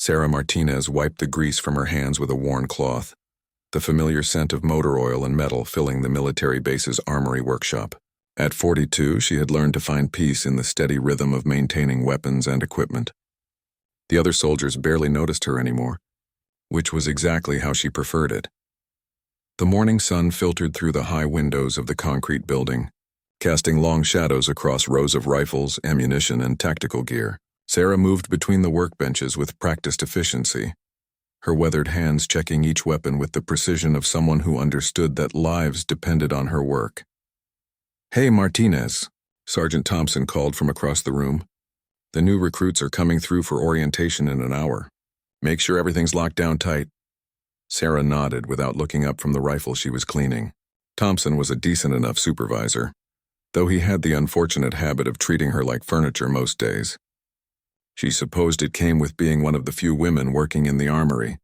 Sarah Martinez wiped the grease from her hands with a worn cloth, the familiar scent of motor oil and metal filling the military base's armory workshop. At 42, she had learned to find peace in the steady rhythm of maintaining weapons and equipment. The other soldiers barely noticed her anymore, which was exactly how she preferred it. The morning sun filtered through the high windows of the concrete building, casting long shadows across rows of rifles, ammunition, and tactical gear. Sarah moved between the workbenches with practiced efficiency, her weathered hands checking each weapon with the precision of someone who understood that lives depended on her work. "Hey, Martinez," Sergeant Thompson called from across the room. "The new recruits are coming through for orientation in an hour. Make sure everything's locked down tight." Sarah nodded without looking up from the rifle she was cleaning. Thompson was a decent enough supervisor, though he had the unfortunate habit of treating her like furniture most days. She supposed it came with being one of the few women working in the armory,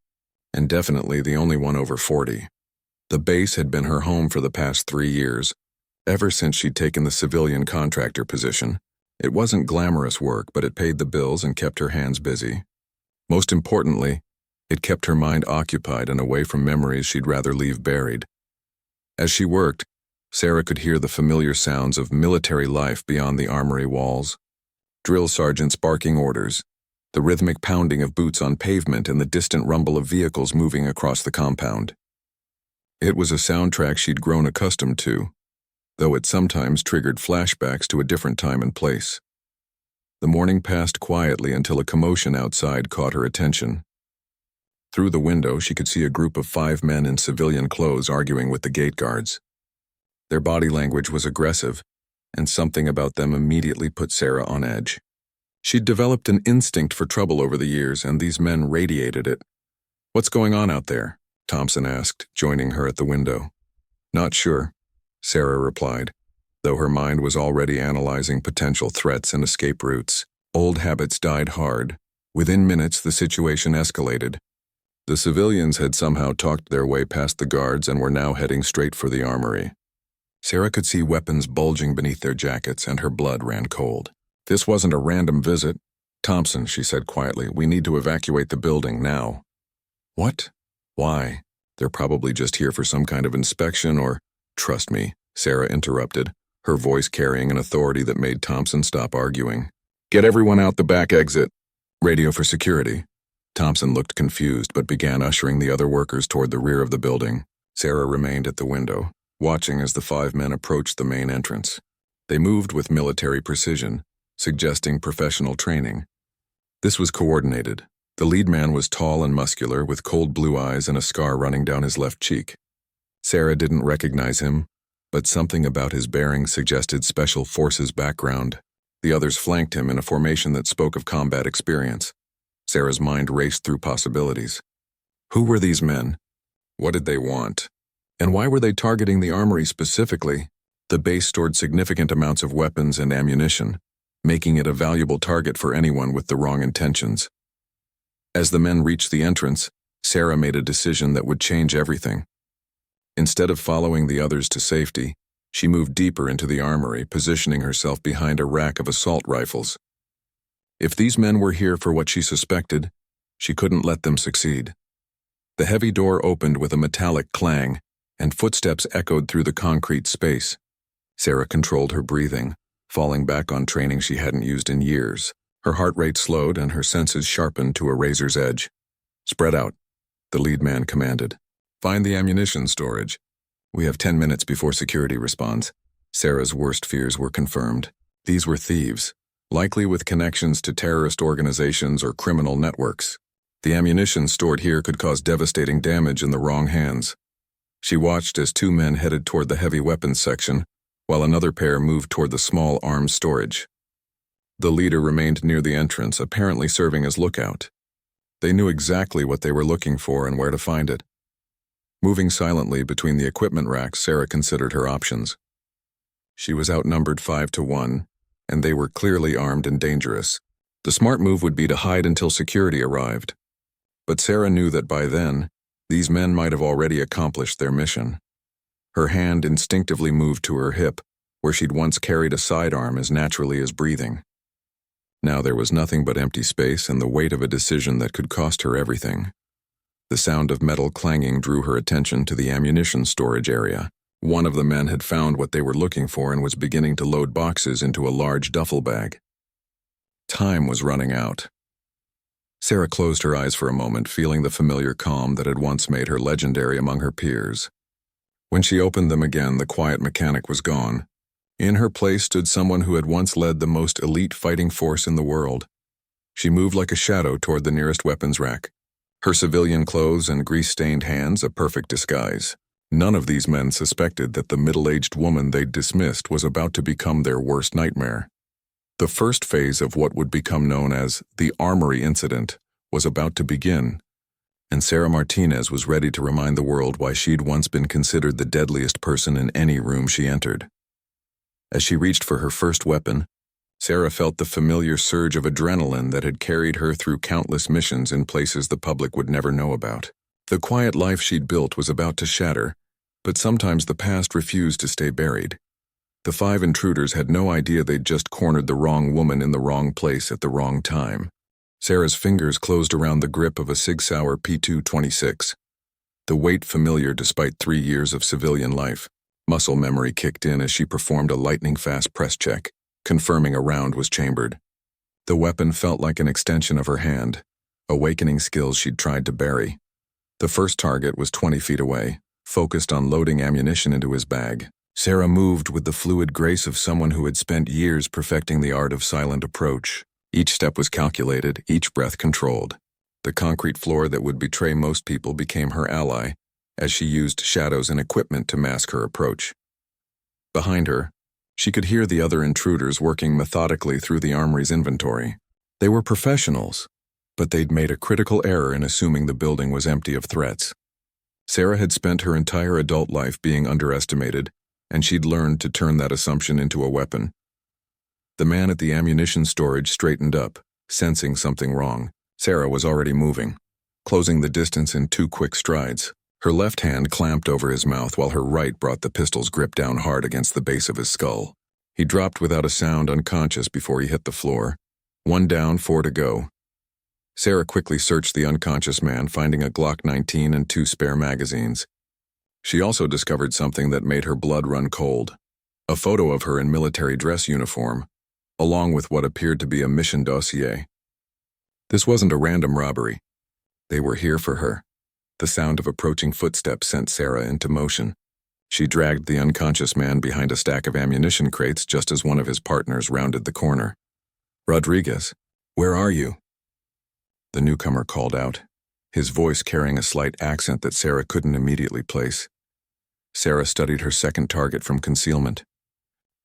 and definitely the only one over 40. The base had been her home for the past 3 years, ever since she'd taken the civilian contractor position. It wasn't glamorous work, but it paid the bills and kept her hands busy. Most importantly, it kept her mind occupied and away from memories she'd rather leave buried. As she worked, Sarah could hear the familiar sounds of military life beyond the armory walls. Drill sergeants barking orders, the rhythmic pounding of boots on pavement, and the distant rumble of vehicles moving across the compound. It was a soundtrack she'd grown accustomed to, though it sometimes triggered flashbacks to a different time and place. The morning passed quietly until a commotion outside caught her attention. Through the window, she could see a group of 5 men in civilian clothes arguing with the gate guards. Their body language was aggressive, and something about them immediately put Sarah on edge. She'd developed an instinct for trouble over the years, and these men radiated it. "What's going on out there?" Thompson asked, joining her at the window. "Not sure," Sarah replied, though her mind was already analyzing potential threats and escape routes. Old habits died hard. Within minutes, the situation escalated. The civilians had somehow talked their way past the guards and were now heading straight for the armory. Sarah could see weapons bulging beneath their jackets, and her blood ran cold. "This wasn't a random visit. Thompson," she said quietly, "we need to evacuate the building now." "What? Why? They're probably just here for some kind of inspection or—" "Trust me," Sarah interrupted, her voice carrying an authority that made Thompson stop arguing. "Get everyone out the back exit. Radio for security." Thompson looked confused but began ushering the other workers toward the rear of the building. Sarah remained at the window, watching as the 5 men approached the main entrance. They moved with military precision, suggesting professional training. This was coordinated. The lead man was tall and muscular, with cold blue eyes and a scar running down his left cheek. Sarah didn't recognize him, but something about his bearing suggested Special Forces background. The others flanked him in a formation that spoke of combat experience. Sarah's mind raced through possibilities. Who were these men? What did they want? And why were they targeting the armory specifically? The base stored significant amounts of weapons and ammunition, making it a valuable target for anyone with the wrong intentions. As the men reached the entrance, Sarah made a decision that would change everything. Instead of following the others to safety, she moved deeper into the armory, positioning herself behind a rack of assault rifles. If these men were here for what she suspected, she couldn't let them succeed. The heavy door opened with a metallic clang, and footsteps echoed through the concrete space. Sarah controlled her breathing, falling back on training she hadn't used in years. Her heart rate slowed and her senses sharpened to a razor's edge. "Spread out," the lead man commanded. "Find the ammunition storage. We have 10 minutes before security responds." Sarah's worst fears were confirmed. These were thieves, likely with connections to terrorist organizations or criminal networks. The ammunition stored here could cause devastating damage in the wrong hands. She watched as 2 men headed toward the heavy weapons section, while another pair moved toward the small arms storage. The leader remained near the entrance, apparently serving as lookout. They knew exactly what they were looking for and where to find it. Moving silently between the equipment racks, Sarah considered her options. She was outnumbered 5-1, and they were clearly armed and dangerous. The smart move would be to hide until security arrived. But Sarah knew that by then, these men might have already accomplished their mission. Her hand instinctively moved to her hip, where she'd once carried a sidearm as naturally as breathing. Now there was nothing but empty space and the weight of a decision that could cost her everything. The sound of metal clanging drew her attention to the ammunition storage area. One of the men had found what they were looking for and was beginning to load boxes into a large duffel bag. Time was running out. Sarah closed her eyes for a moment, feeling the familiar calm that had once made her legendary among her peers. When she opened them again, the quiet mechanic was gone. In her place stood someone who had once led the most elite fighting force in the world. She moved like a shadow toward the nearest weapons rack. Her civilian clothes and grease-stained hands a perfect disguise. None of these men suspected that the middle-aged woman they'd dismissed was about to become their worst nightmare. The first phase of what would become known as the Armory incident was about to begin, and Sarah Martinez was ready to remind the world why she'd once been considered the deadliest person in any room she entered. As she reached for her first weapon, Sarah felt the familiar surge of adrenaline that had carried her through countless missions in places the public would never know about. The quiet life she'd built was about to shatter, but sometimes the past refused to stay buried. The 5 intruders had no idea they'd just cornered the wrong woman in the wrong place at the wrong time. Sarah's fingers closed around the grip of a Sig Sauer P226. The weight familiar despite 3 years of civilian life. Muscle memory kicked in as she performed a lightning-fast press check, confirming a round was chambered. The weapon felt like an extension of her hand, awakening skills she'd tried to bury. The first target was 20 feet away, focused on loading ammunition into his bag. Sarah moved with the fluid grace of someone who had spent years perfecting the art of silent approach. Each step was calculated, each breath controlled. The concrete floor that would betray most people became her ally, as she used shadows and equipment to mask her approach. Behind her, she could hear the other intruders working methodically through the Armory's inventory. They were professionals, but they'd made a critical error in assuming the building was empty of threats. Sarah had spent her entire adult life being underestimated, and she'd learned to turn that assumption into a weapon. The man at the ammunition storage straightened up, sensing something wrong. Sarah was already moving, closing the distance in 2 quick strides. Her left hand clamped over his mouth while her right brought the pistol's grip down hard against the base of his skull. He dropped without a sound, unconscious before he hit the floor. 1 down, 4 to go. Sarah quickly searched the unconscious man, finding a Glock 19 and 2 spare magazines. She also discovered something that made her blood run cold. A photo of her in military dress uniform, along with what appeared to be a mission dossier. This wasn't a random robbery. They were here for her. The sound of approaching footsteps sent Sarah into motion. She dragged the unconscious man behind a stack of ammunition crates just as one of his partners rounded the corner. "Rodriguez, where are you?" The newcomer called out, his voice carrying a slight accent that Sarah couldn't immediately place. Sarah studied her second target from concealment.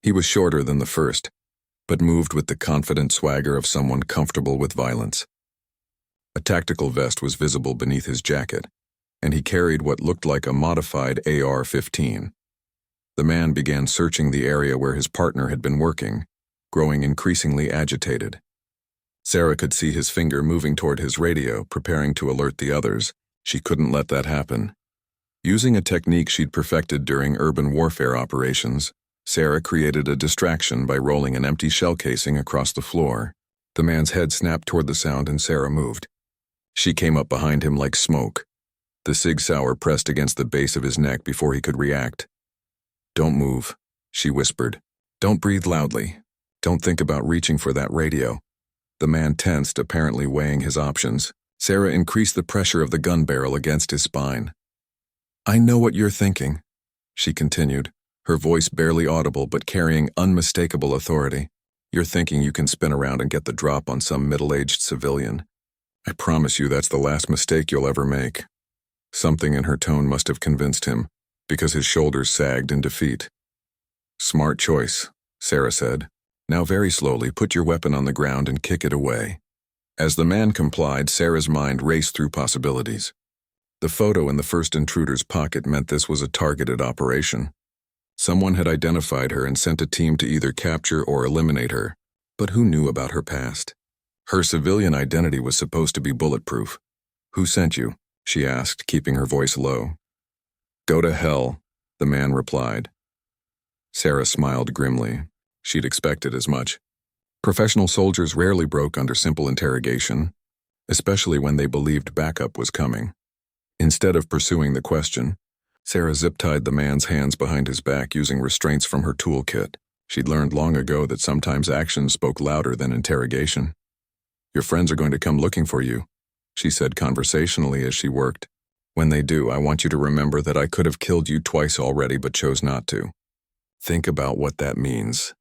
He was shorter than the first, but moved with the confident swagger of someone comfortable with violence. A tactical vest was visible beneath his jacket, and he carried what looked like a modified AR-15. The man began searching the area where his partner had been working, growing increasingly agitated. Sarah could see his finger moving toward his radio, preparing to alert the others. She couldn't let that happen. Using a technique she'd perfected during urban warfare operations, Sarah created a distraction by rolling an empty shell casing across the floor. The man's head snapped toward the sound and Sarah moved. She came up behind him like smoke. The Sig Sauer pressed against the base of his neck before he could react. "Don't move," she whispered. "Don't breathe loudly. Don't think about reaching for that radio." The man tensed, apparently weighing his options. Sarah increased the pressure of the gun barrel against his spine. "I know what you're thinking," she continued, her voice barely audible but carrying unmistakable authority. "You're thinking you can spin around and get the drop on some middle-aged civilian. I promise you that's the last mistake you'll ever make." Something in her tone must have convinced him, because his shoulders sagged in defeat. "Smart choice," Sarah said. "Now very slowly put your weapon on the ground and kick it away." As the man complied, Sarah's mind raced through possibilities. The photo in the first intruder's pocket meant this was a targeted operation. Someone had identified her and sent a team to either capture or eliminate her, but who knew about her past? Her civilian identity was supposed to be bulletproof. "Who sent you?" she asked, keeping her voice low. "Go to hell," the man replied. Sarah smiled grimly. She'd expected as much. Professional soldiers rarely broke under simple interrogation, especially when they believed backup was coming. Instead of pursuing the question, Sarah zip-tied the man's hands behind his back using restraints from her toolkit. She'd learned long ago that sometimes actions spoke louder than interrogation. "Your friends are going to come looking for you," she said conversationally as she worked. "When they do, I want you to remember that I could have killed you twice already but chose not to. Think about what that means."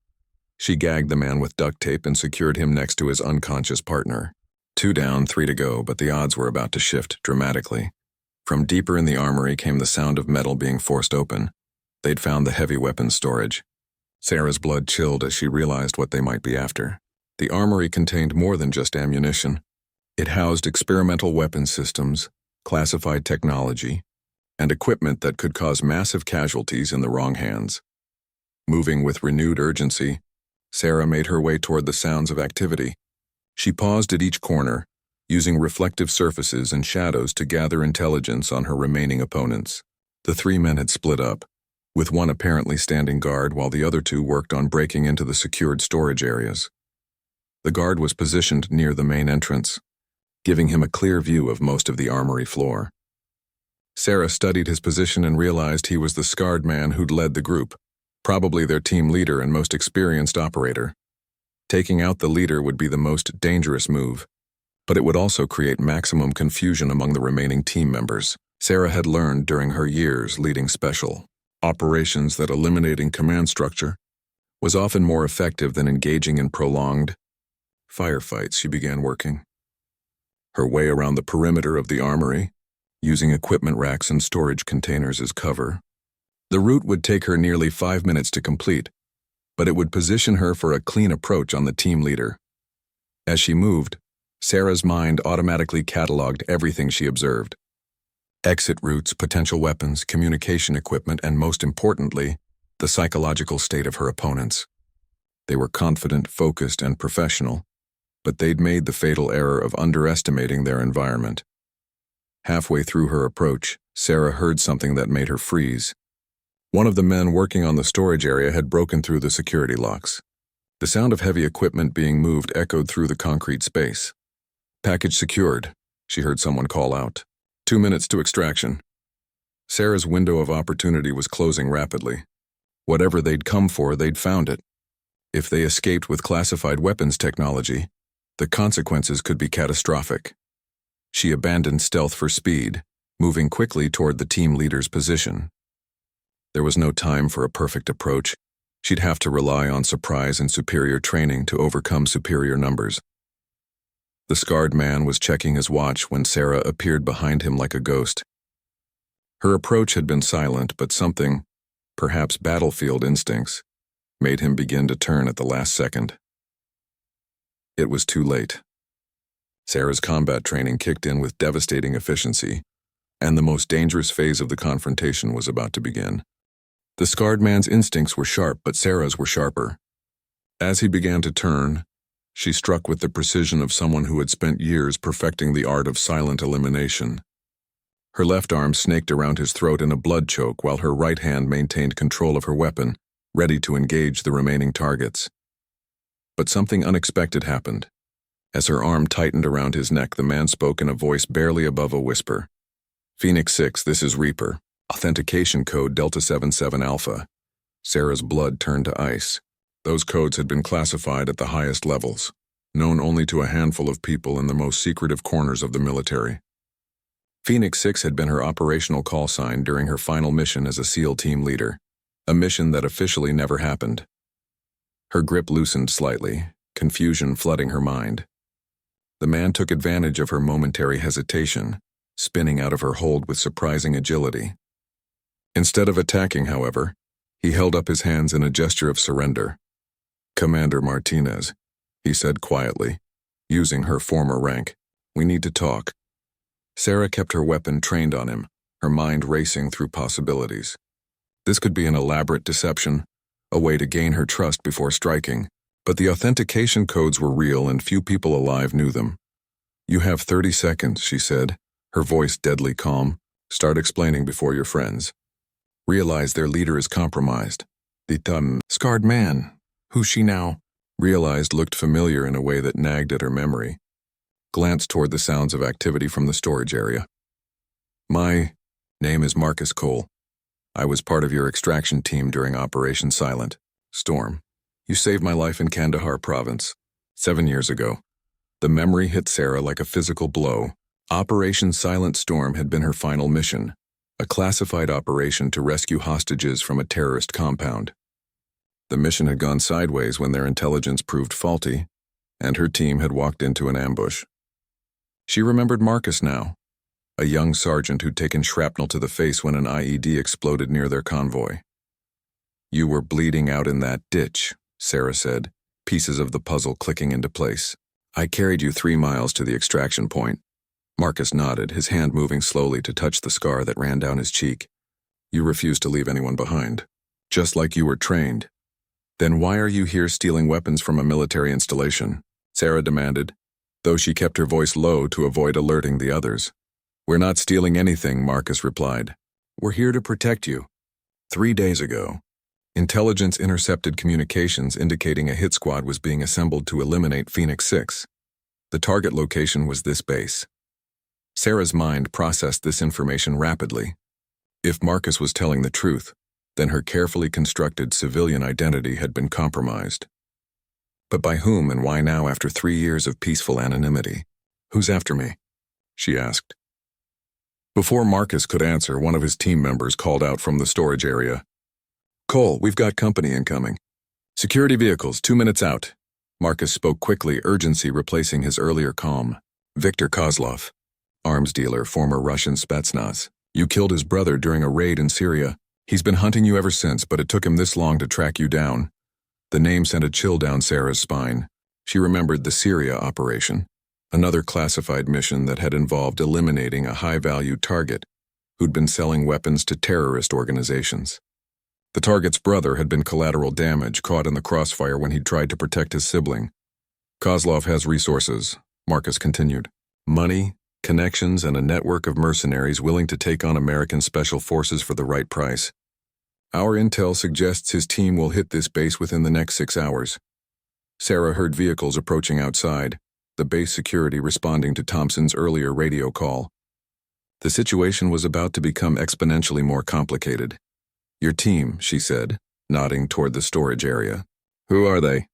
She gagged the man with duct tape and secured him next to his unconscious partner. 2 down, 3 to go, but the odds were about to shift dramatically. From deeper in the armory came the sound of metal being forced open. They'd found the heavy weapons storage. Sarah's blood chilled as she realized what they might be after. The armory contained more than just ammunition. It housed experimental weapon systems, classified technology, and equipment that could cause massive casualties in the wrong hands. Moving with renewed urgency, Sarah made her way toward the sounds of activity. She paused at each corner, using reflective surfaces and shadows to gather intelligence on her remaining opponents. The 3 men had split up, with one apparently standing guard while the other 2 worked on breaking into the secured storage areas. The guard was positioned near the main entrance, giving him a clear view of most of the armory floor. Sarah studied his position and realized he was the scarred man who'd led the group, probably their team leader and most experienced operator. Taking out the leader would be the most dangerous move, but it would also create maximum confusion among the remaining team members. Sarah had learned during her years leading special operations that eliminating command structure was often more effective than engaging in prolonged firefights. She began working her way around the perimeter of the armory, using equipment racks and storage containers as cover. The route would take her nearly 5 minutes to complete, but it would position her for a clean approach on the team leader. As she moved, Sarah's mind automatically cataloged everything she observed: exit routes, potential weapons, communication equipment, and most importantly, the psychological state of her opponents. They were confident, focused, and professional, but they'd made the fatal error of underestimating their environment. Halfway through her approach, Sarah heard something that made her freeze. One of the men working on the storage area had broken through the security locks. The sound of heavy equipment being moved echoed through the concrete space. "Package secured," she heard someone call out. 2 minutes to extraction. Sarah's window of opportunity was closing rapidly. Whatever they'd come for, they'd found it. If they escaped with classified weapons technology, the consequences could be catastrophic. She abandoned stealth for speed, moving quickly toward the team leader's position. There was no time for a perfect approach. She'd have to rely on surprise and superior training to overcome superior numbers. The scarred man was checking his watch when Sarah appeared behind him like a ghost. Her approach had been silent, but something, perhaps battlefield instincts, made him begin to turn at the last second. It was too late. Sarah's combat training kicked in with devastating efficiency, and the most dangerous phase of the confrontation was about to begin. The scarred man's instincts were sharp, but Sarah's were sharper. As he began to turn, she struck with the precision of someone who had spent years perfecting the art of silent elimination. Her left arm snaked around his throat in a blood choke while her right hand maintained control of her weapon, ready to engage the remaining targets. But something unexpected happened. As her arm tightened around his neck, the man spoke in a voice barely above a whisper. "Phoenix 6, this is Reaper. Authentication code Delta 77 Alpha." Sarah's blood turned to ice. Those codes had been classified at the highest levels, known only to a handful of people in the most secretive corners of the military. Phoenix 6 had been her operational call sign during her final mission as a SEAL team leader, a mission that officially never happened. Her grip loosened slightly, confusion flooding her mind. The man took advantage of her momentary hesitation, spinning out of her hold with surprising agility. Instead of attacking, however, he held up his hands in a gesture of surrender. "Commander Martinez," he said quietly, using her former rank, "we need to talk." Sarah kept her weapon trained on him, her mind racing through possibilities. This could be an elaborate deception, a way to gain her trust before striking, but the authentication codes were real and few people alive knew them. "You have 30 seconds, she said, her voice deadly calm. "Start explaining before your friends realize their leader is compromised." "The scarred man. Who's she now?" realized looked familiar in a way that nagged at her memory, glanced toward the sounds of activity from the storage area. My name is Marcus Cole. I was part of your extraction team during Operation Silent Storm. You saved my life in Kandahar province 7 years ago. The memory hit Sarah like a physical blow. Operation Silent Storm had been her final mission, a classified operation to rescue hostages from a terrorist compound. The mission had gone sideways when their intelligence proved faulty, and her team had walked into an ambush. She remembered Marcus now, a young sergeant who'd taken shrapnel to the face when an IED exploded near their convoy. You were bleeding out in that ditch, Sarah said, pieces of the puzzle clicking into place. I carried you 3 miles to the extraction point. Marcus nodded, his hand moving slowly to touch the scar that ran down his cheek. You refused to leave anyone behind, just like you were trained. Then why are you here stealing weapons from a military installation? Sarah demanded, though she kept her voice low to avoid alerting the others. We're not stealing anything, Marcus replied. We're here to protect you. 3 days ago, intelligence intercepted communications indicating a hit squad was being assembled to eliminate Phoenix 6. The target location was this base. Sarah's mind processed this information rapidly. If Marcus was telling the truth, then her carefully constructed civilian identity had been compromised. But by whom and why now after 3 years of peaceful anonymity? Who's after me? She asked. Before Marcus could answer, one of his team members called out from the storage area. Cole, we've got company incoming. Security vehicles, 2 minutes out. Marcus spoke quickly, urgency replacing his earlier calm. Viktor Kozlov, arms dealer, former Russian Spetsnaz. You killed his brother during a raid in Syria. He's been hunting you ever since, but it took him this long to track you down. The name sent a chill down Sarah's spine. She remembered the Syria operation, another classified mission that had involved eliminating a high-value target who'd been selling weapons to terrorist organizations. The target's brother had been collateral damage, caught in the crossfire when he'd tried to protect his sibling. Kozlov has resources, Marcus continued. Money, connections, and a network of mercenaries willing to take on American special forces for the right price. Our intel suggests his team will hit this base within the next 6 hours. Sarah heard vehicles approaching outside, the base security responding to Thompson's earlier radio call. The situation was about to become exponentially more complicated. Your team, she said, nodding toward the storage area. Who are they?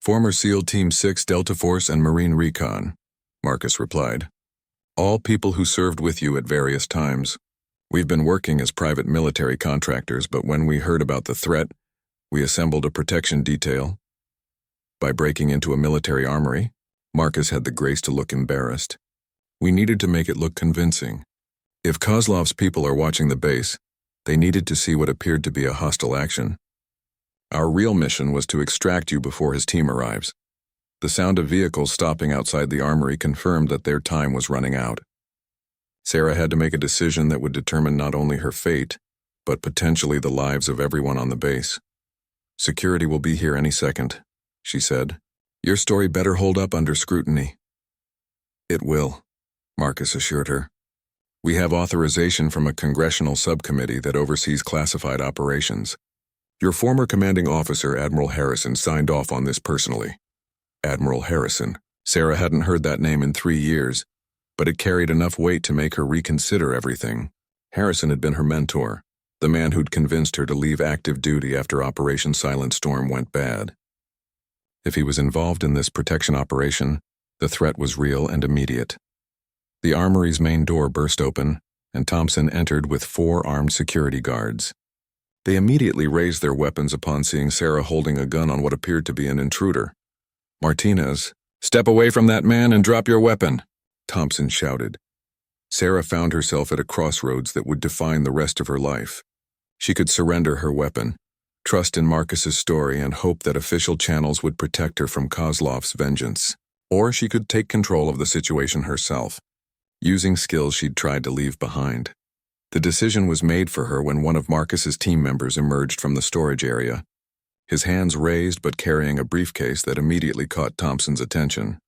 Former SEAL Team 6 Delta Force and Marine Recon, Marcus replied. All people who served with you at various times. We've been working as private military contractors, but when we heard about the threat, we assembled a protection detail. By breaking into a military armory, Marcus had the grace to look embarrassed. We needed to make it look convincing. If Kozlov's people are watching the base, they needed to see what appeared to be a hostile action. Our real mission was to extract you before his team arrives. The sound of vehicles stopping outside the armory confirmed that their time was running out. Sarah had to make a decision that would determine not only her fate, but potentially the lives of everyone on the base. Security will be here any second, she said. Your story better hold up under scrutiny. It will, Marcus assured her. We have authorization from a congressional subcommittee that oversees classified operations. Your former commanding officer, Admiral Harrison, signed off on this personally. Admiral Harrison. Sarah hadn't heard that name in 3 years, but it carried enough weight to make her reconsider everything. Harrison had been her mentor, the man who'd convinced her to leave active duty after Operation Silent Storm went bad. If he was involved in this protection operation, the threat was real and immediate. The armory's main door burst open, and Thompson entered with 4 armed security guards. They immediately raised their weapons upon seeing Sarah holding a gun on what appeared to be an intruder. Martinez, step away from that man and drop your weapon, Thompson shouted. Sarah found herself at a crossroads that would define the rest of her life. She could surrender her weapon, trust in Marcus's story, and hope that official channels would protect her from Kozlov's vengeance. Or she could take control of the situation herself, using skills she'd tried to leave behind. The decision was made for her when one of Marcus's team members emerged from the storage area, his hands raised but carrying a briefcase that immediately caught Thompson's attention.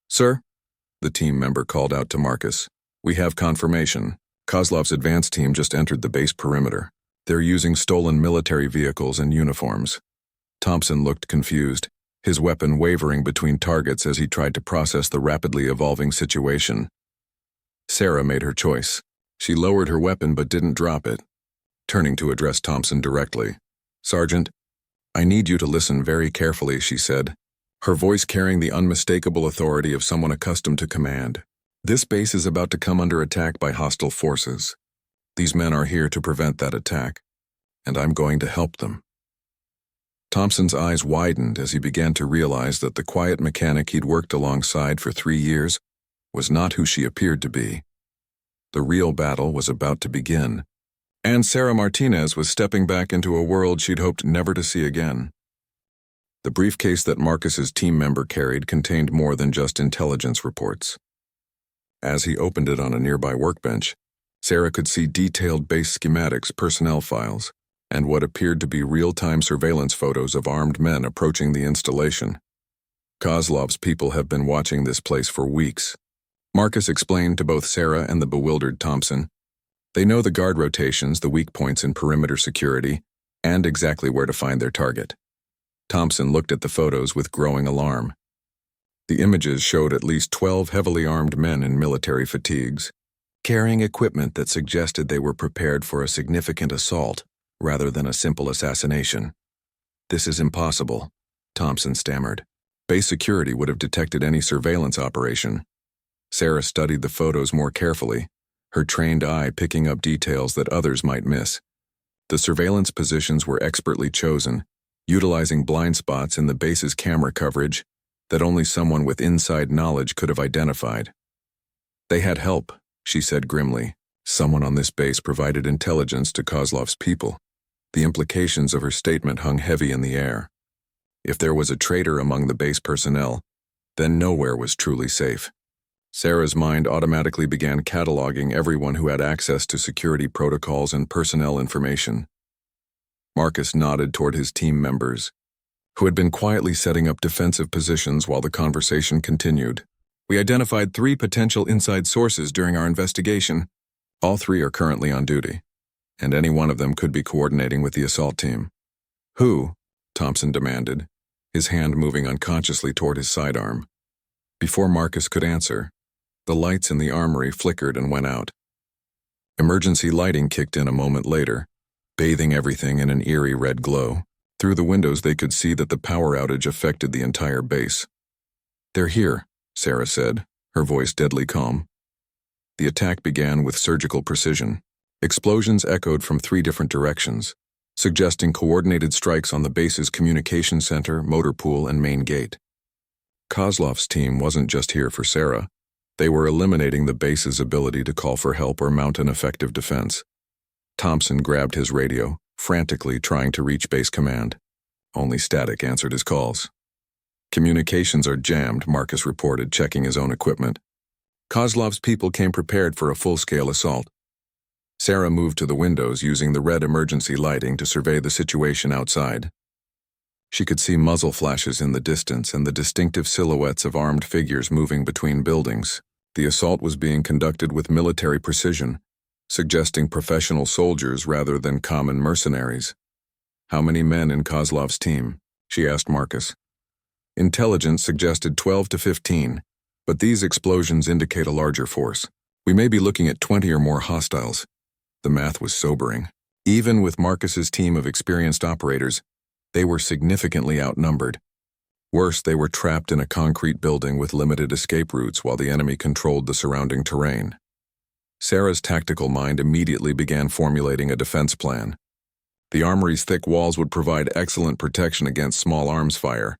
Sir, the team member called out to Marcus. We have confirmation. Kozlov's advance team just entered the base perimeter. They're using stolen military vehicles and uniforms. Thompson looked confused. his weapon wavering between targets as he tried to process the rapidly evolving situation. Sarah made her choice. She lowered her weapon but didn't drop it, turning to address Thompson directly. "Sergeant, I need you to listen very carefully," she said, her voice carrying the unmistakable authority of someone accustomed to command. "This base is about to come under attack by hostile forces. These men are here to prevent that attack, and I'm going to help them." Thompson's eyes widened as he began to realize that the quiet mechanic he'd worked alongside for 3 years was not who she appeared to be. The real battle was about to begin, and Sarah Martinez was stepping back into a world she'd hoped never to see again. The briefcase that Marcus's team member carried contained more than just intelligence reports. As he opened it on a nearby workbench, Sarah could see detailed base schematics, personnel files, and what appeared to be real-time surveillance photos of armed men approaching the installation. "Kozlov's people have been watching this place for weeks," Marcus explained to both Sarah and the bewildered Thompson. "They know the guard rotations, the weak points in perimeter security, and exactly where to find their target." Thompson looked at the photos with growing alarm. The images showed at least 12 heavily armed men in military fatigues, carrying equipment that suggested they were prepared for a significant assault rather than a simple assassination. "This is impossible," Thompson stammered. "Base security would have detected any surveillance operation." Sarah studied the photos more carefully, her trained eye picking up details that others might miss. The surveillance positions were expertly chosen, utilizing blind spots in the base's camera coverage that only someone with inside knowledge could have identified. "They had help," she said grimly. "Someone on this base provided intelligence to Kozlov's people." The implications of her statement hung heavy in the air. If there was a traitor among the base personnel, then nowhere was truly safe. Sarah's mind automatically began cataloging everyone who had access to security protocols and personnel information. Marcus nodded toward his team members, who had been quietly setting up defensive positions while the conversation continued. "We identified 3 potential inside sources during our investigation. All 3 are currently on duty, and any one of them could be coordinating with the assault team." "Who?" Thompson demanded, his hand moving unconsciously toward his sidearm. Before Marcus could answer, the lights in the armory flickered and went out. Emergency lighting kicked in a moment later, bathing everything in an eerie red glow. Through the windows they could see that the power outage affected the entire base. "They're here," Sarah said, her voice deadly calm. The attack began with surgical precision. Explosions echoed from 3 different directions, suggesting coordinated strikes on the base's communication center, motor pool, and main gate. Kozlov's team wasn't just here for Sarah. They were eliminating the base's ability to call for help or mount an effective defense. Thompson grabbed his radio, frantically trying to reach base command. Only static answered his calls. "Communications are jammed," Marcus reported, checking his own equipment. "Kozlov's people came prepared for a full-scale assault." Sarah moved to the windows, using the red emergency lighting to survey the situation outside. She could see muzzle flashes in the distance and the distinctive silhouettes of armed figures moving between buildings. The assault was being conducted with military precision, suggesting professional soldiers rather than common mercenaries. "How many men in Kozlov's team?" she asked Marcus. Intelligence suggested 12 to 15, but these explosions indicate a larger force. "We may be looking at 20 or more hostiles." The math was sobering. Even with Marcus's team of experienced operators, they were significantly outnumbered. Worse, they were trapped in a concrete building with limited escape routes while the enemy controlled the surrounding terrain. Sarah's tactical mind immediately began formulating a defense plan. The armory's thick walls would provide excellent protection against small arms fire,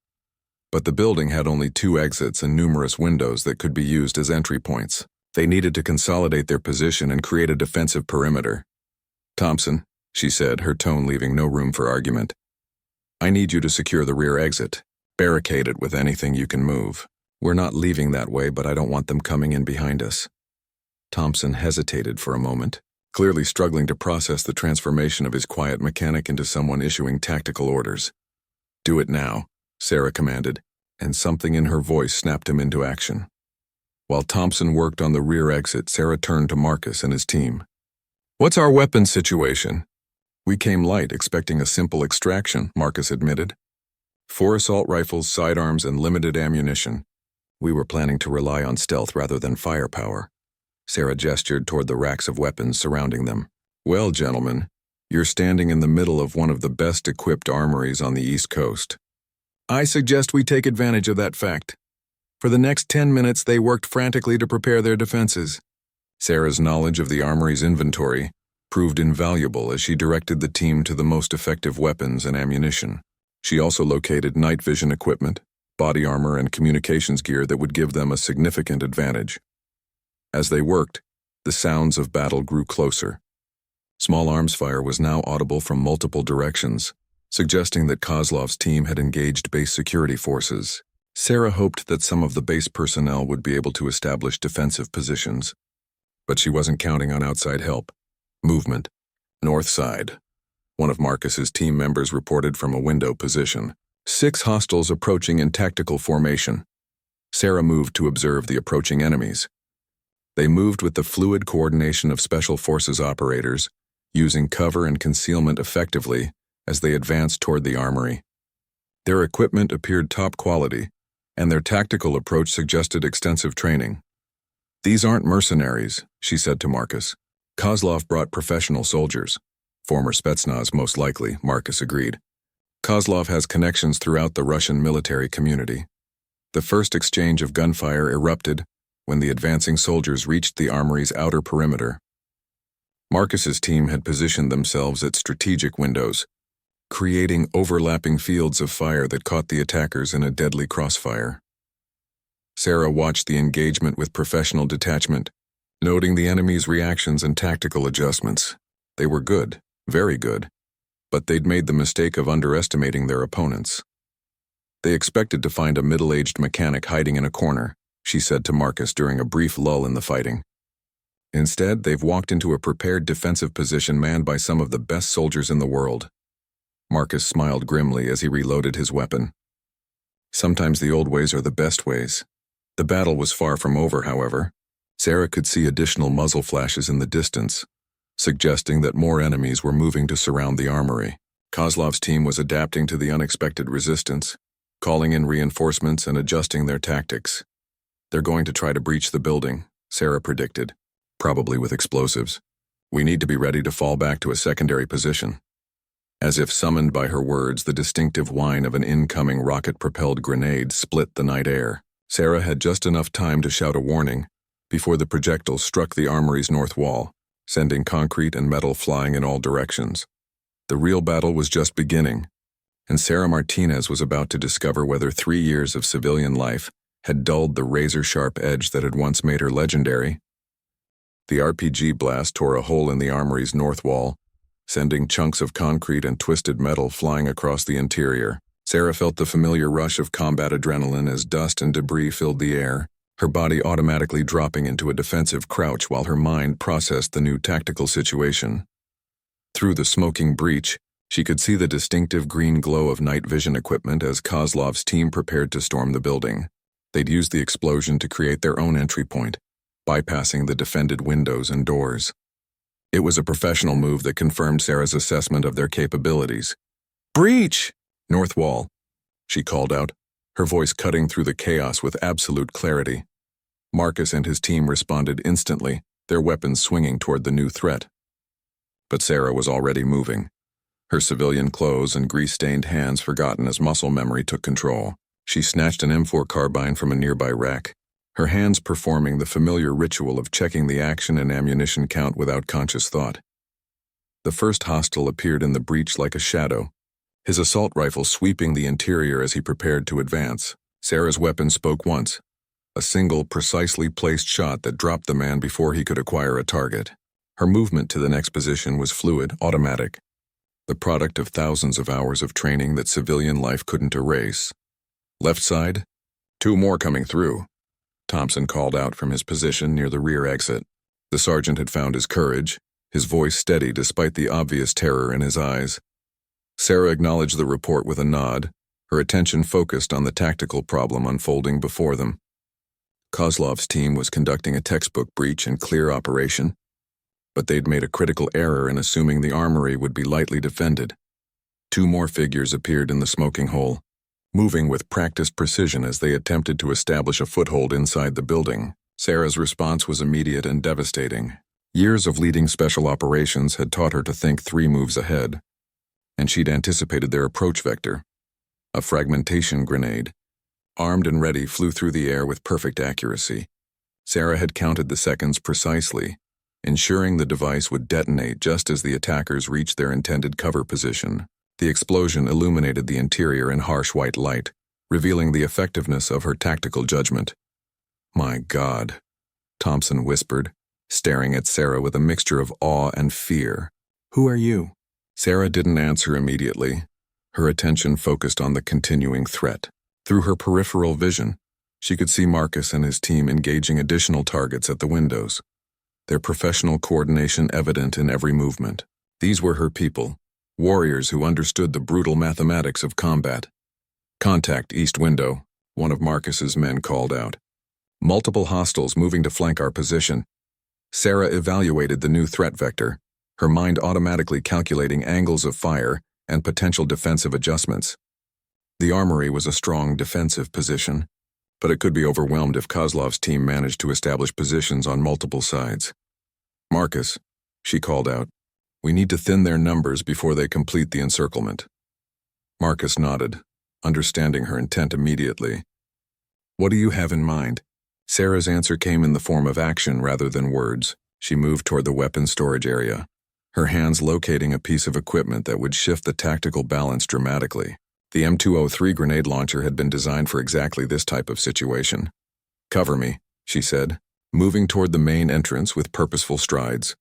but the building had only 2 exits and numerous windows that could be used as entry points. They needed to consolidate their position and create a defensive perimeter. "Thompson," she said, her tone leaving no room for argument, "I need you to secure the rear exit. Barricade it with anything you can move. We're not leaving that way, but I don't want them coming in behind us." Thompson hesitated for a moment, clearly struggling to process the transformation of his quiet mechanic into someone issuing tactical orders. "Do it now," Sarah commanded, and something in her voice snapped him into action. While Thompson worked on the rear exit, Sarah turned to Marcus and his team. "What's our weapons situation?" "We came light, expecting a simple extraction," Marcus admitted. 4 assault rifles, sidearms, and limited ammunition. We were planning to rely on stealth rather than firepower. Sarah gestured toward the racks of weapons surrounding them. Well, gentlemen, you're standing in the middle of one of the best-equipped armories on the East Coast. I suggest we take advantage of that fact. For the next 10 minutes, they worked frantically to prepare their defenses. Sarah's knowledge of the armory's inventory proved invaluable as she directed the team to the most effective weapons and ammunition. She also located night vision equipment, body armor, and communications gear that would give them a significant advantage. As they worked, the sounds of battle grew closer. Small arms fire was now audible from multiple directions, suggesting that Kozlov's team had engaged base security forces. Sarah hoped that some of the base personnel would be able to establish defensive positions, but she wasn't counting on outside help. Movement. North side. One of Marcus's team members reported from a window position. 6 hostiles approaching in tactical formation. Sarah moved to observe the approaching enemies. They moved with the fluid coordination of Special Forces operators, using cover and concealment effectively as they advanced toward the armory. Their equipment appeared top quality, and their tactical approach suggested extensive training. These aren't mercenaries, she said to Marcus. Kozlov brought professional soldiers. Former Spetsnaz, most likely, Marcus agreed. Kozlov has connections throughout the Russian military community. The first exchange of gunfire erupted when the advancing soldiers reached the armory's outer perimeter. Marcus's team had positioned themselves at strategic windows, creating overlapping fields of fire that caught the attackers in a deadly crossfire. Sarah watched the engagement with professional detachment, noting the enemy's reactions and tactical adjustments. They were good, very good, but they'd made the mistake of underestimating their opponents. They expected to find a middle-aged mechanic hiding in a corner, she said to Marcus during a brief lull in the fighting. Instead, they've walked into a prepared defensive position manned by some of the best soldiers in the world. Marcus smiled grimly as he reloaded his weapon. Sometimes the old ways are the best ways. The battle was far from over, however. Sarah could see additional muzzle flashes in the distance, suggesting that more enemies were moving to surround the armory. Kozlov's team was adapting to the unexpected resistance, calling in reinforcements and adjusting their tactics. They're going to try to breach the building, Sarah predicted, probably with explosives. We need to be ready to fall back to a secondary position. As if summoned by her words, the distinctive whine of an incoming rocket-propelled grenade split the night air. Sarah had just enough time to shout a warning before the projectile struck the armory's north wall, sending concrete and metal flying in all directions. The real battle was just beginning, and Sarah Martinez was about to discover whether 3 years of civilian life had dulled the razor-sharp edge that had once made her legendary. The RPG blast tore a hole in the armory's north wall, sending chunks of concrete and twisted metal flying across the interior. Sarah felt the familiar rush of combat adrenaline as dust and debris filled the air, her body automatically dropping into a defensive crouch while her mind processed the new tactical situation. Through the smoking breach, she could see the distinctive green glow of night vision equipment as Kozlov's team prepared to storm the building. They'd used the explosion to create their own entry point, bypassing the defended windows and doors. It was a professional move that confirmed Sarah's assessment of their capabilities. "Breach! North wall," she called out, her voice cutting through the chaos with absolute clarity. Marcus and his team responded instantly, their weapons swinging toward the new threat. But Sarah was already moving, her civilian clothes and grease-stained hands forgotten as muscle memory took control. She snatched an M4 carbine from a nearby rack, her hands performing the familiar ritual of checking the action and ammunition count without conscious thought. The first hostile appeared in the breach like a shadow, his assault rifle sweeping the interior as he prepared to advance. Sarah's weapon spoke once, a single, precisely placed shot that dropped the man before he could acquire a target. Her movement to the next position was fluid, automatic, the product of thousands of hours of training that civilian life couldn't erase. Left side, 2 more coming through, Thompson called out from his position near the rear exit. The sergeant had found his courage, his voice steady despite the obvious terror in his eyes. Sarah acknowledged the report with a nod, her attention focused on the tactical problem unfolding before them. Kozlov's team was conducting a textbook breach and clear operation, but they'd made a critical error in assuming the armory would be lightly defended. 2 more figures appeared in the smoking hole, moving with practiced precision as they attempted to establish a foothold inside the building. Sarah's response was immediate and devastating. Years of leading special operations had taught her to think 3 moves ahead, and she'd anticipated their approach vector. A fragmentation grenade, armed and ready, flew through the air with perfect accuracy. Sarah had counted the seconds precisely, ensuring the device would detonate just as the attackers reached their intended cover position. The explosion illuminated the interior in harsh white light, revealing the effectiveness of her tactical judgment. "My God," Thompson whispered, staring at Sarah with a mixture of awe and fear. "Who are you?" Sarah didn't answer immediately, her attention focused on the continuing threat. Through her peripheral vision, she could see Marcus and his team engaging additional targets at the windows, their professional coordination evident in every movement. These were her people, warriors who understood the brutal mathematics of combat. "Contact east window," one of Marcus's men called out. "Multiple hostiles moving to flank our position." Sarah evaluated the new threat vector, her mind automatically calculating angles of fire and potential defensive adjustments. The Armory was a strong defensive position, but it could be overwhelmed if Kozlov's team managed to establish positions on multiple sides. "Marcus," she called out, "we need to thin their numbers before they complete the encirclement." Marcus nodded, understanding her intent immediately. "What do you have in mind?" Sarah's answer came in the form of action rather than words. She moved toward the weapons storage area, her hands locating a piece of equipment that would shift the tactical balance dramatically. The M203 grenade launcher had been designed for exactly this type of situation. "Cover me," she said, moving toward the main entrance with purposeful strides.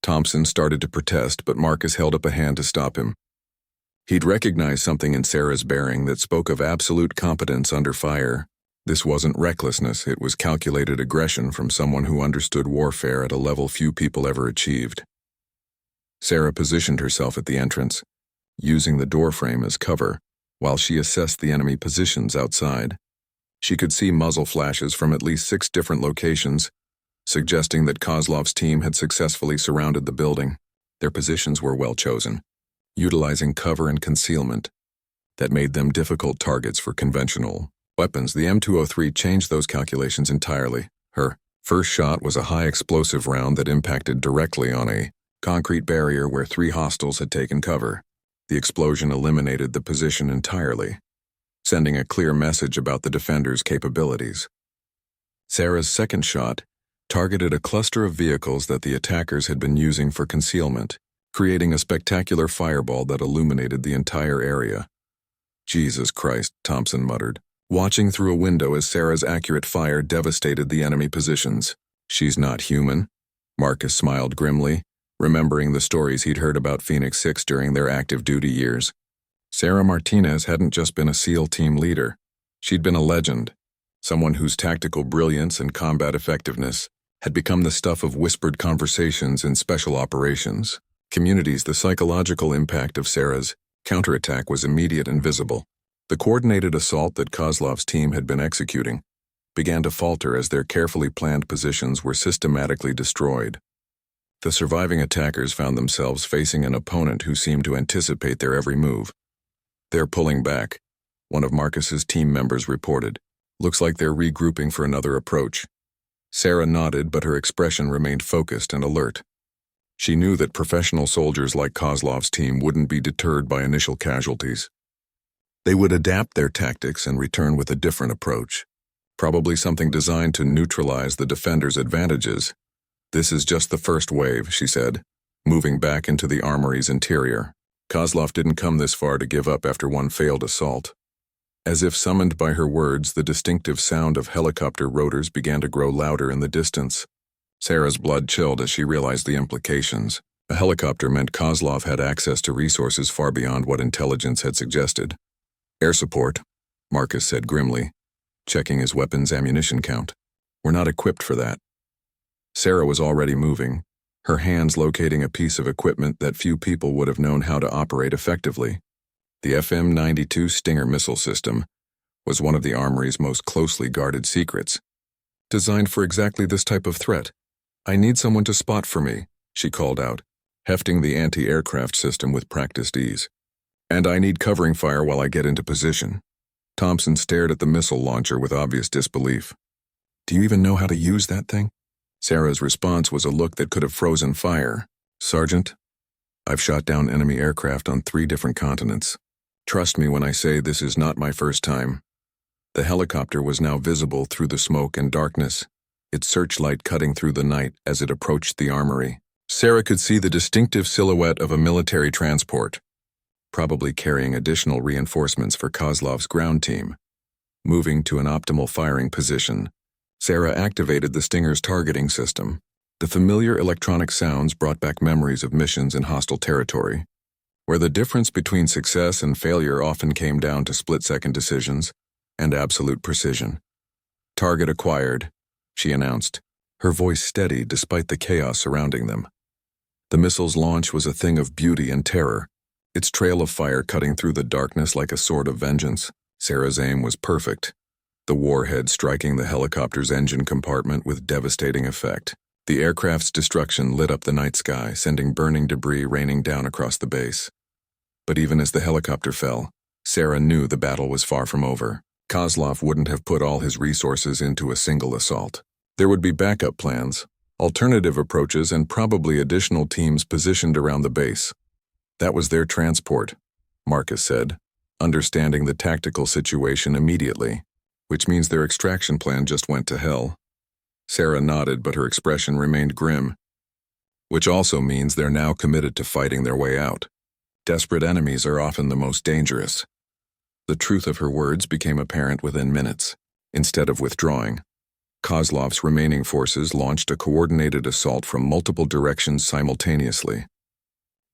Thompson started to protest, but Marcus held up a hand to stop him. He'd recognized something in Sarah's bearing that spoke of absolute competence under fire. This wasn't recklessness, it was calculated aggression from someone who understood warfare at a level few people ever achieved. Sarah positioned herself at the entrance, using the doorframe as cover, while she assessed the enemy positions outside. She could see muzzle flashes from at least 6 different locations, suggesting that Kozlov's team had successfully surrounded the building. Their positions were well chosen, utilizing cover and concealment that made them difficult targets for conventional weapons. The M203 changed those calculations entirely. Her first shot was a high explosive round that impacted directly on a concrete barrier where 3 hostiles had taken cover. The explosion eliminated the position entirely, sending a clear message about the defenders' capabilities. Sarah's second shot targeted a cluster of vehicles that the attackers had been using for concealment, creating a spectacular fireball that illuminated the entire area. "Jesus Christ," Thompson muttered, watching through a window as Sarah's accurate fire devastated the enemy positions. "She's not human," Marcus smiled grimly, remembering the stories he'd heard about Phoenix 6 during their active duty years. Sarah Martinez hadn't just been a SEAL team leader. She'd been a legend, someone whose tactical brilliance and combat effectiveness had become the stuff of whispered conversations in special operations communities. The psychological impact of Sarah's counterattack was immediate and visible. The coordinated assault that Kozlov's team had been executing began to falter as their carefully planned positions were systematically destroyed. The surviving attackers found themselves facing an opponent who seemed to anticipate their every move. "They're pulling back," one of Marcus's team members reported. "Looks like they're regrouping for another approach." Sarah nodded, but her expression remained focused and alert. She knew that professional soldiers like Kozlov's team wouldn't be deterred by initial casualties. They would adapt their tactics and return with a different approach, probably something designed to neutralize the defenders' advantages. "This is just the first wave," she said, moving back into the Armory's interior. Kozlov didn't come this far to give up after one failed assault. As if summoned by her words, the distinctive sound of helicopter rotors began to grow louder in the distance. Sarah's blood chilled as she realized the implications. A helicopter meant Kozlov had access to resources far beyond what intelligence had suggested. "Air support," Marcus said grimly, checking his weapon's ammunition count. "We're not equipped for that." Sarah was already moving, her hands locating a piece of equipment that few people would have known how to operate effectively. The FM-92 Stinger missile system was one of the Armory's most closely guarded secrets, designed for exactly this type of threat. "I need someone to spot for me," she called out, hefting the anti-aircraft system with practiced ease. "And I need covering fire while I get into position." Thompson stared at the missile launcher with obvious disbelief. "Do you even know how to use that thing?" Sarah's response was a look that could have frozen fire. "Sergeant, I've shot down enemy aircraft on 3 different continents. Trust me when I say this is not my first time." The helicopter was now visible through the smoke and darkness, its searchlight cutting through the night as it approached the armory. Sarah could see the distinctive silhouette of a military transport, probably carrying additional reinforcements for Kozlov's ground team. Moving to an optimal firing position, Sarah activated the Stinger's targeting system. The familiar electronic sounds brought back memories of missions in hostile territory, where the difference between success and failure often came down to split-second decisions and absolute precision. "Target acquired," she announced, her voice steady despite the chaos surrounding them. The missile's launch was a thing of beauty and terror, its trail of fire cutting through the darkness like a sword of vengeance. Sarah's aim was perfect, the warhead striking the helicopter's engine compartment with devastating effect. The aircraft's destruction lit up the night sky, sending burning debris raining down across the base. But even as the helicopter fell, Sarah knew the battle was far from over. Kozlov wouldn't have put all his resources into a single assault. There would be backup plans, alternative approaches, and probably additional teams positioned around the base. That was their transport, Marcus said, understanding the tactical situation immediately, which means their extraction plan just went to hell. Sarah nodded, but her expression remained grim. Which also means they're now committed to fighting their way out. Desperate enemies are often the most dangerous. The truth of her words became apparent within minutes. Instead of withdrawing, Kozlov's remaining forces launched a coordinated assault from multiple directions simultaneously.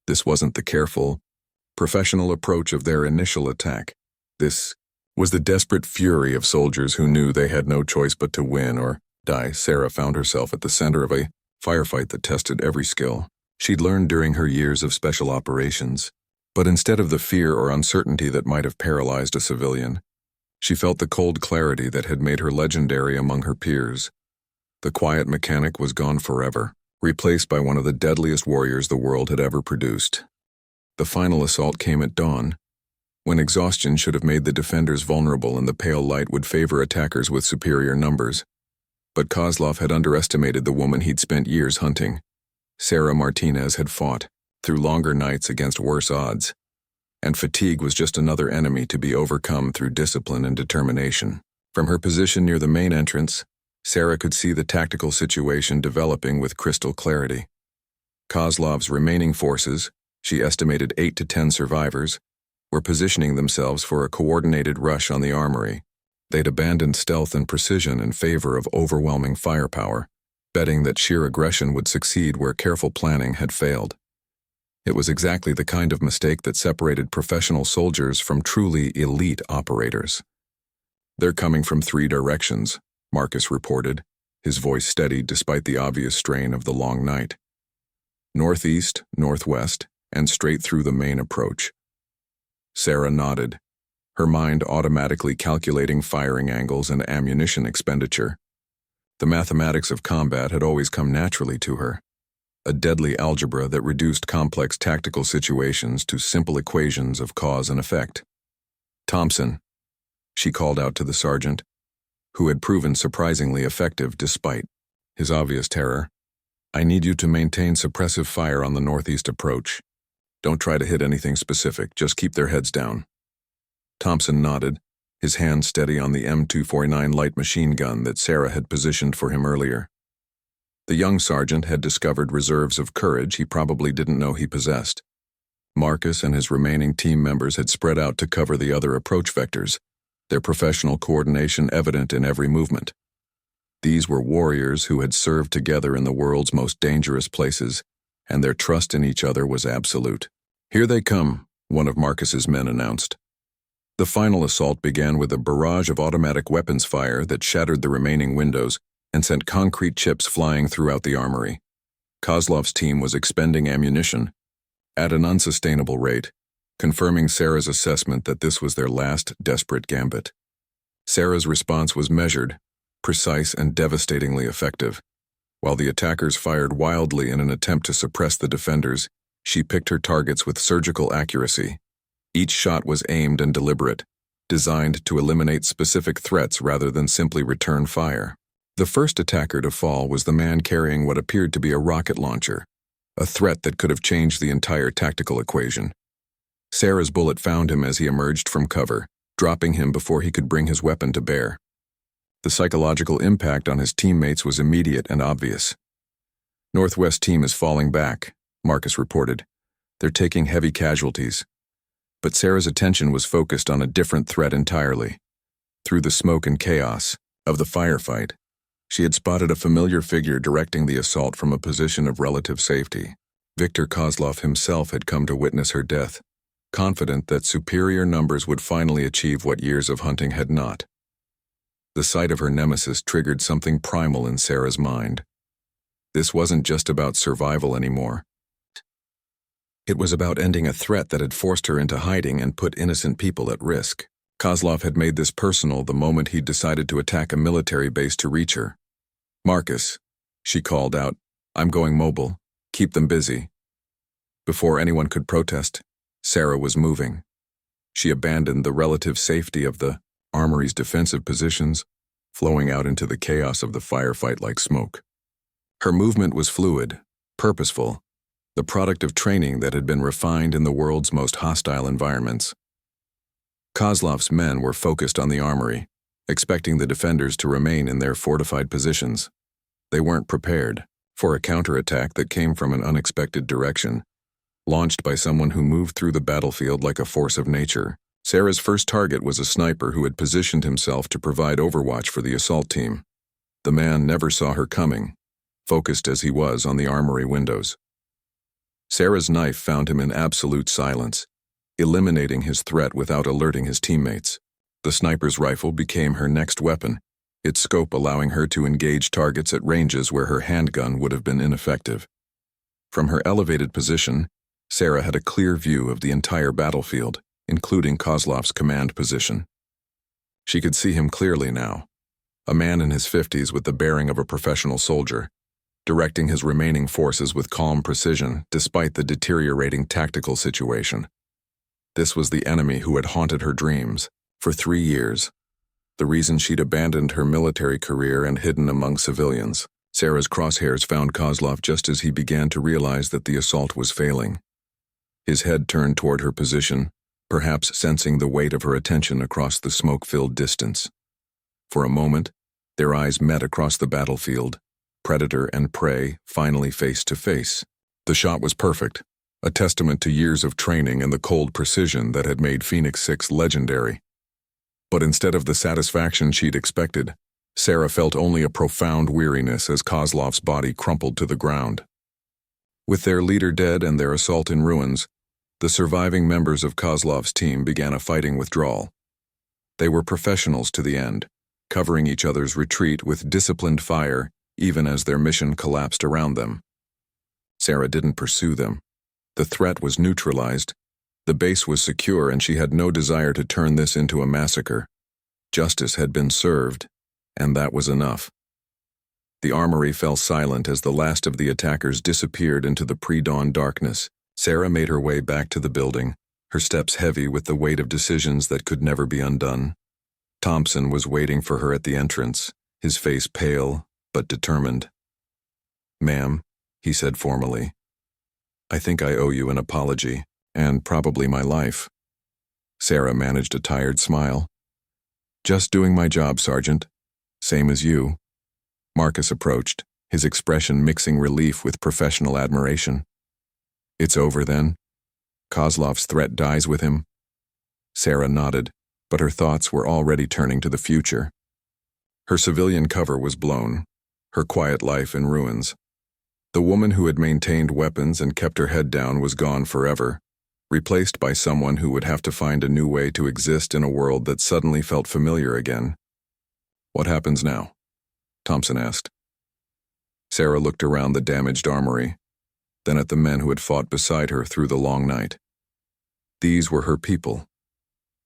This wasn't the careful, professional approach of their initial attack. This was the desperate fury of soldiers who knew they had no choice but to win or die. Sarah found herself at the center of a firefight that tested every skill she'd learned during her years of special operations. But instead of the fear or uncertainty that might have paralyzed a civilian, she felt the cold clarity that had made her legendary among her peers. The quiet mechanic was gone forever, replaced by one of the deadliest warriors the world had ever produced. The final assault came at dawn, when exhaustion should have made the defenders vulnerable and the pale light would favor attackers with superior numbers. But Kozlov had underestimated the woman he'd spent years hunting. Sarah Martinez had fought through longer nights against worse odds, and fatigue was just another enemy to be overcome through discipline and determination. From her position near the main entrance, Sarah could see the tactical situation developing with crystal clarity. Kozlov's remaining forces, she estimated 8 to 10 survivors, were positioning themselves for a coordinated rush on the armory. They'd abandoned stealth and precision in favor of overwhelming firepower, betting that sheer aggression would succeed where careful planning had failed. It was exactly the kind of mistake that separated professional soldiers from truly elite operators. "They're coming from 3 directions," Marcus reported, his voice steady despite the obvious strain of the long night. "Northeast, northwest, and straight through the main approach." Sarah nodded, her mind automatically calculating firing angles and ammunition expenditure. The mathematics of combat had always come naturally to her, a deadly algebra that reduced complex tactical situations to simple equations of cause and effect. "Thompson," she called out to the sergeant, who had proven surprisingly effective despite his obvious terror. "I need you to maintain suppressive fire on the northeast approach. Don't try to hit anything specific, just keep their heads down." Thompson nodded, his hand steady on the M249 light machine gun that Sarah had positioned for him earlier. The young sergeant had discovered reserves of courage he probably didn't know he possessed. Marcus and his remaining team members had spread out to cover the other approach vectors, their professional coordination evident in every movement. These were warriors who had served together in the world's most dangerous places, and their trust in each other was absolute. "Here they come," one of Marcus's men announced. The final assault began with a barrage of automatic weapons fire that shattered the remaining windows and sent concrete chips flying throughout the armory. Kozlov's team was expending ammunition at an unsustainable rate, confirming Sarah's assessment that this was their last desperate gambit. Sarah's response was measured, precise, and devastatingly effective. While the attackers fired wildly in an attempt to suppress the defenders, she picked her targets with surgical accuracy. Each shot was aimed and deliberate, designed to eliminate specific threats rather than simply return fire. The first attacker to fall was the man carrying what appeared to be a rocket launcher, a threat that could have changed the entire tactical equation. Sarah's bullet found him as he emerged from cover, dropping him before he could bring his weapon to bear. The psychological impact on his teammates was immediate and obvious. "Northwest team is falling back," Marcus reported. "They're taking heavy casualties." But Sarah's attention was focused on a different threat entirely. Through the smoke and chaos of the firefight, she had spotted a familiar figure directing the assault from a position of relative safety. Viktor Kozlov himself had come to witness her death, confident that superior numbers would finally achieve what years of hunting had not. The sight of her nemesis triggered something primal in Sarah's mind. This wasn't just about survival anymore. It was about ending a threat that had forced her into hiding and put innocent people at risk. Kozlov had made this personal the moment he'd decided to attack a military base to reach her. "Marcus," she called out, "I'm going mobile. Keep them busy." Before anyone could protest, Sarah was moving. She abandoned the relative safety of the Armory's defensive positions, flowing out into the chaos of the firefight like smoke. Her movement was fluid, purposeful, the product of training that had been refined in the world's most hostile environments. Kozlov's men were focused on the Armory, expecting the defenders to remain in their fortified positions. They weren't prepared for a counterattack that came from an unexpected direction, launched by someone who moved through the battlefield like a force of nature. Sarah's first target was a sniper who had positioned himself to provide overwatch for the assault team. The man never saw her coming, focused as he was on the Armory windows. Sarah's knife found him in absolute silence, eliminating his threat without alerting his teammates. The sniper's rifle became her next weapon, its scope allowing her to engage targets at ranges where her handgun would have been ineffective. From her elevated position, Sarah had a clear view of the entire battlefield, including Kozlov's command position. She could see him clearly now, a man in his 50s with the bearing of a professional soldier, directing his remaining forces with calm precision despite the deteriorating tactical situation. This was the enemy who had haunted her dreams for 3 years, the reason she'd abandoned her military career and hidden among civilians. Sarah's crosshairs found Kozlov just as he began to realize that the assault was failing. His head turned toward her position, perhaps sensing the weight of her attention across the smoke-filled distance. For a moment, their eyes met across the battlefield, predator and prey finally face to face. The shot was perfect, a testament to years of training and the cold precision that had made Phoenix 6 legendary. But instead of the satisfaction she'd expected, Sarah felt only a profound weariness as Kozlov's body crumpled to the ground. With their leader dead and their assault in ruins, the surviving members of Kozlov's team began a fighting withdrawal. They were professionals to the end, covering each other's retreat with disciplined fire even as their mission collapsed around them. Sarah didn't pursue them. The threat was neutralized. The base was secure and she had no desire to turn this into a massacre. Justice had been served, and that was enough. The Armory fell silent as the last of the attackers disappeared into the pre-dawn darkness. Sarah made her way back to the building, her steps heavy with the weight of decisions that could never be undone. Thompson was waiting for her at the entrance, his face pale but determined. "Ma'am," he said formally, "I think I owe you an apology, and probably my life." Sarah managed a tired smile. "Just doing my job, Sergeant. Same as you." Marcus approached, his expression mixing relief with professional admiration. "It's over then? Kozlov's threat dies with him?" Sarah nodded, but her thoughts were already turning to the future. Her civilian cover was blown, her quiet life in ruins. The woman who had maintained weapons and kept her head down was gone forever, replaced by someone who would have to find a new way to exist in a world that suddenly felt familiar again. "What happens now?" Thompson asked. Sarah looked around the damaged armory, then at the men who had fought beside her through the long night. These were her people,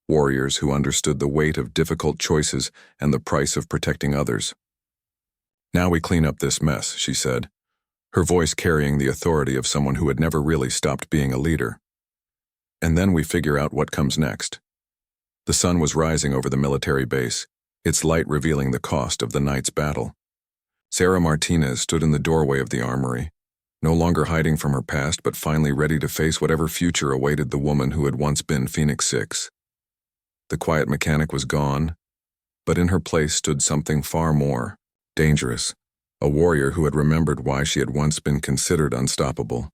warriors who understood the weight of difficult choices and the price of protecting others. "Now we clean up this mess," she said, her voice carrying the authority of someone who had never really stopped being a leader. "And then we figure out what comes next." The sun was rising over the military base, its light revealing the cost of the night's battle. Sarah Martinez stood in the doorway of the armory, no longer hiding from her past but finally ready to face whatever future awaited the woman who had once been Phoenix 6. The quiet mechanic was gone, but in her place stood something far more dangerous, a warrior who had remembered why she had once been considered unstoppable.